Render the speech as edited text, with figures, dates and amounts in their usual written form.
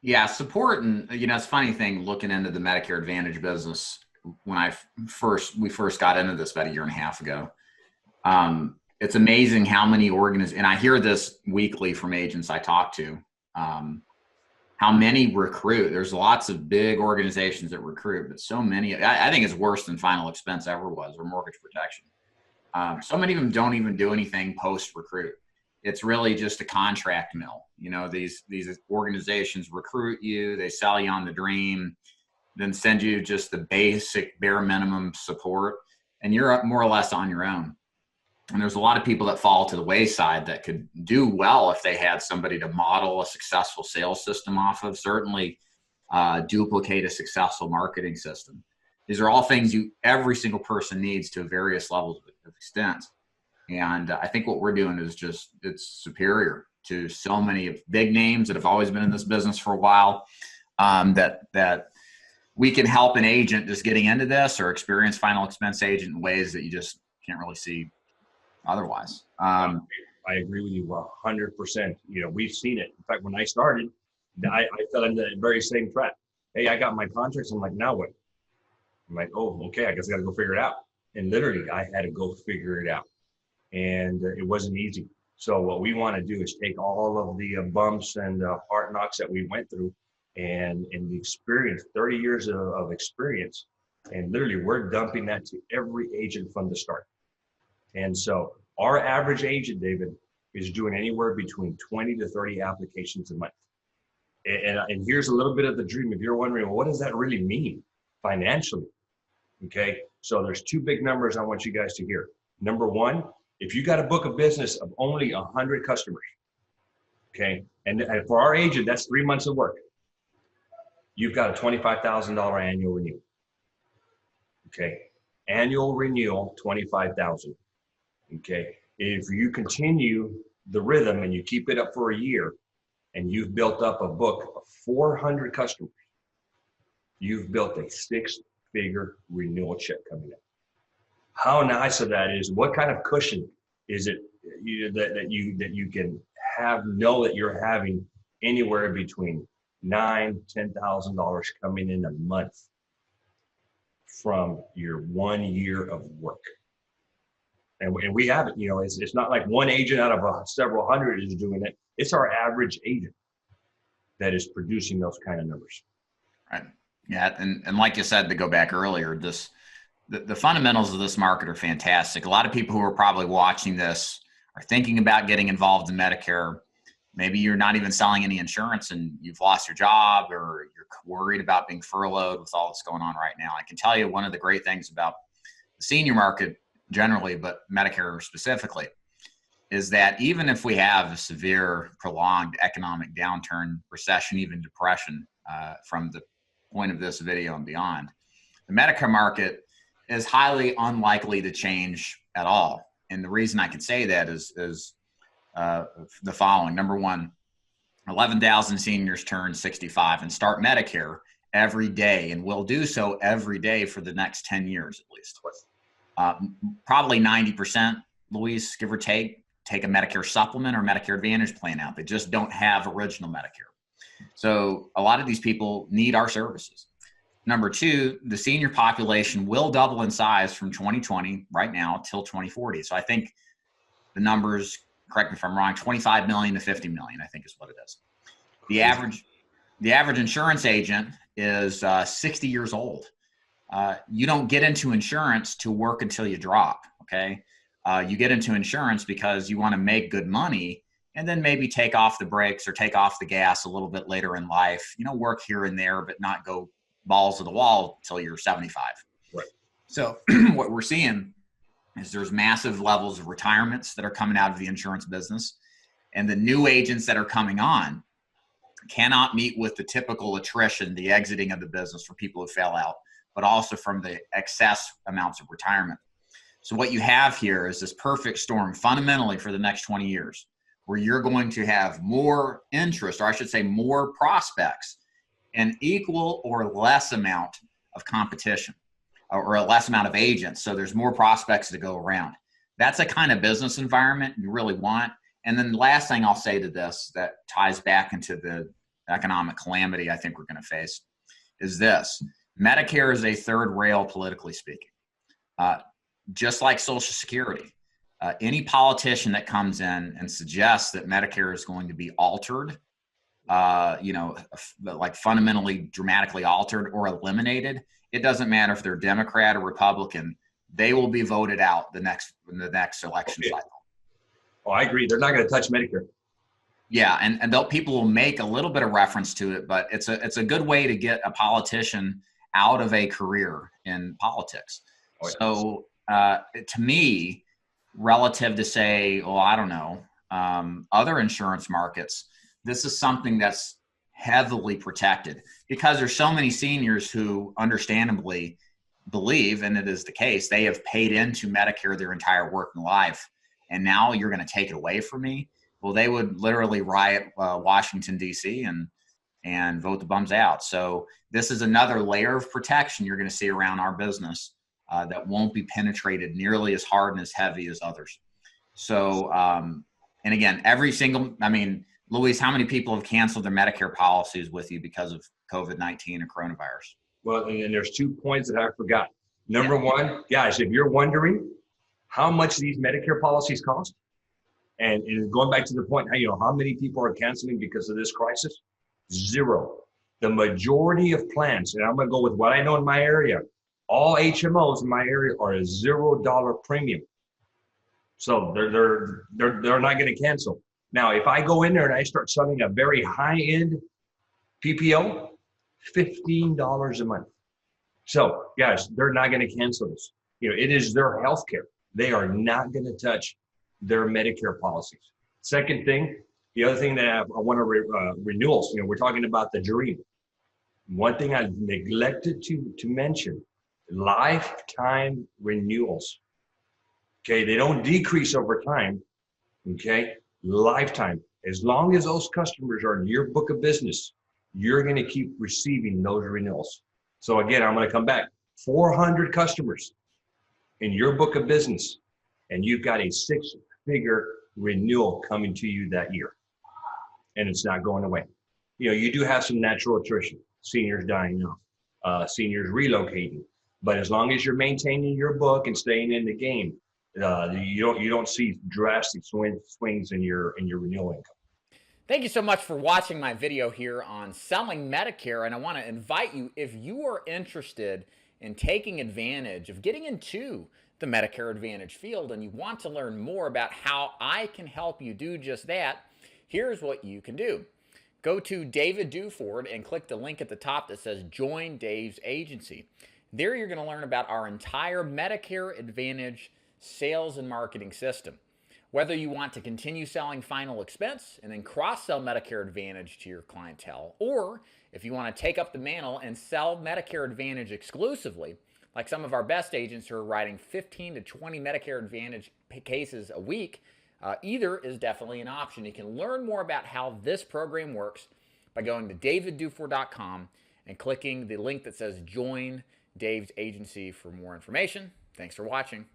Yeah, support. And, it's a funny thing looking into the Medicare Advantage business when we first got into this about a year and a half ago. It's amazing how many organizations, and I hear this weekly from agents I talk to, how many recruit. There's lots of big organizations that recruit, but so many, I think it's worse than Final Expense ever was, or Mortgage Protection. So many of them don't even do anything post recruit. It's really just a contract mill. These organizations recruit you, they sell you on the dream, then send you just the basic bare minimum support, and you're more or less on your own. And there's a lot of people that fall to the wayside that could do well if they had somebody to model a successful sales system off of, certainly duplicate a successful marketing system. These are all things every single person needs to various levels of extent. And I think what we're doing is it's superior to so many big names that have always been in this business for a while, that we can help an agent just getting into this or experienced Final Expense agent in ways that you just can't really see otherwise. I agree with you 100%. We've seen it. In fact, when I started, I fell into the very same trap. Hey, I got my contracts. I'm like, now what? I'm like, oh, okay, I guess I got to go figure it out. And literally, I had to go figure it out. And it wasn't easy. So what we want to do is take all of the bumps and hard knocks that we went through and the experience, 30 years of experience, and literally we're dumping that to every agent from the start. And so our average agent, David, is doing anywhere between 20 to 30 applications a month. And here's a little bit of the dream. If you're wondering, well, what does that really mean financially? Okay, so there's two big numbers I want you guys to hear. Number one, if you got a book of business of only 100 customers, okay, and for our agent, that's 3 months of work. You've got a $25,000 annual renewal. Okay, annual renewal, $25,000. Okay, if you continue the rhythm and you keep it up for a year, and you've built up a book of 400 customers, you've built a 6-figure renewal check coming in. How nice of that is. What kind of cushion is it that you can know that you're having anywhere between $9,000-$10,000 coming in a month from your 1 year of work? And we have it. It's not like one agent out of several hundred is doing it. It's our average agent that is producing those kind of numbers. Right. Yeah, and like you said, to go back earlier, the fundamentals of this market are fantastic. A lot of people who are probably watching this are thinking about getting involved in Medicare. Maybe you're not even selling any insurance and you've lost your job, or you're worried about being furloughed with all that's going on right now. I can tell you one of the great things about the senior market generally, but Medicare specifically, is that even if we have a severe, prolonged economic downturn, recession, even depression, from the point of this video and beyond, the Medicare market is highly unlikely to change at all. And the reason I can say that is the following. Number one, 11,000 seniors turn 65 and start Medicare every day, and will do so every day for the next 10 years at least. Probably 90%, Luis, give or take a Medicare supplement or Medicare Advantage plan out. They just don't have original Medicare. So a lot of these people need our services. Number two, the senior population will double in size from 2020 right now till 2040. So I think the numbers, correct me if I'm wrong, 25 million to 50 million, I think is what it is. The average insurance agent is 60 years old. You don't get into insurance to work until you drop, okay? You get into insurance because you want to make good money and then maybe take off the brakes or take off the gas a little bit later in life, work here and there, but not go balls to the wall until you're 75. Right. So what we're seeing is there's massive levels of retirements that are coming out of the insurance business, and the new agents that are coming on cannot meet with the typical attrition, the exiting of the business for people who fail out, but also from the excess amounts of retirement. So what you have here is this perfect storm fundamentally for the next 20 years, where you're going to have more interest, or I should say more prospects, an equal or less amount of competition, or a less amount of agents. So there's more prospects to go around. That's a kind of business environment you really want. And then the last thing I'll say to this that ties back into the economic calamity I think we're going to face is this. Medicare is a third rail, politically speaking. Just like Social Security, any politician that comes in and suggests that Medicare is going to be altered, like fundamentally, dramatically altered or eliminated, it doesn't matter if they're Democrat or Republican, they will be voted out in the next election cycle. Oh, I agree. They're not going to touch Medicare. Yeah, and people will make a little bit of reference to it, but it's a good way to get a politician out of a career in politics. Oh, yeah. So to me, relative to say, I don't know, other insurance markets, this is something that's heavily protected because there's so many seniors who understandably believe, and it is the case, they have paid into Medicare their entire working life, and now you're going to take it away from me. Well, they would literally riot Washington, D.C. and vote the bums out. So this is another layer of protection you're going to see around our business that won't be penetrated nearly as hard and as heavy as others. So, and again, Luis, how many people have canceled their Medicare policies with you because of COVID-19 and coronavirus? Well, and there's 2 points that I forgot. Number one, guys, if you're wondering how much these Medicare policies cost, and going back to the point, how many people are canceling because of this crisis? 0. The majority of plans, and I'm going to go with what I know in my area, all HMOs in my area are a $0 premium. So they're not going to cancel. Now, if I go in there and I start selling a very high-end PPO, $15 a month. So guys, they're not going to cancel this. It is their health care. They are not going to touch their Medicare policies. Second thing, the other thing that I want to renewals, we're talking about the dream. One thing I neglected to mention, lifetime renewals. Okay, they don't decrease over time. Okay, lifetime. As long as those customers are in your book of business, you're going to keep receiving those renewals. So again, I'm going to come back. 400 customers in your book of business, and you've got a 6-figure renewal coming to you that year, and it's not going away. You do have some natural attrition, seniors dying off, seniors relocating, but as long as you're maintaining your book and staying in the game, you don't see drastic swings in your renewal income. Thank you so much for watching my video here on selling Medicare, and I want to invite you, if you are interested in taking advantage of getting into the Medicare Advantage field and you want to learn more about how I can help you do just that, here's what you can do. Go to David Duford and click the link at the top that says Join Dave's Agency. There you're going to learn about our entire Medicare Advantage sales and marketing system. Whether you want to continue selling final expense and then cross-sell Medicare Advantage to your clientele, or if you want to take up the mantle and sell Medicare Advantage exclusively, like some of our best agents who are writing 15 to 20 Medicare Advantage cases a week, either is definitely an option. You can learn more about how this program works by going to daviddufour.com and clicking the link that says Join Dave's Agency for more information. Thanks for watching.